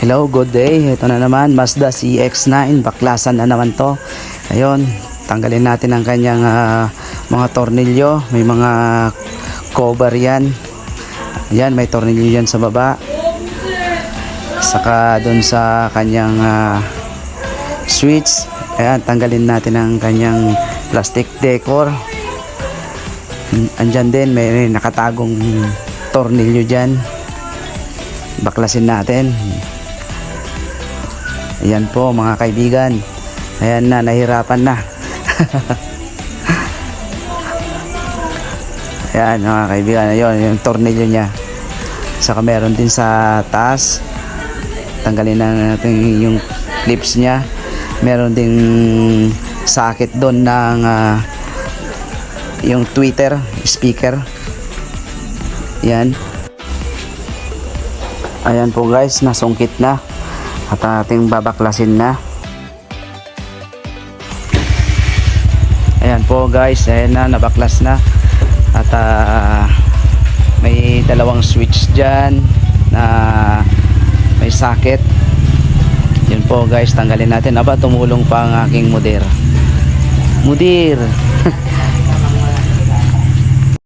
Hello, good day. Ito na naman, Mazda CX-9. Baklasan na naman to. Ayun, tanggalin natin ang kanyang mga tornilyo. May mga cover yan. Yan, may tornilyo yan sa baba. Saka dun sa kanyang switch. Ayan, tanggalin natin ang kanyang plastic decor. Andyan din, may nakatagong tornilyo dyan. Baklasin natin. Ayan po mga kaibigan. Ayan na, nahirapan na. Ayan mga kaibigan, ayun, yung tornilyo nya. Saka meron din sa taas. Tanggalin na natin yung clips nya. Meron ding socket doon ng yung tweeter, speaker. Ayan. Ayan po guys, nasungkit na. At ating babaklasin na. Ayan po guys, ayan na, nabaklas na. At may dalawang switch dyan na may socket. Yun po guys, tanggalin natin. Aba, tumulong pa ang aking mudir.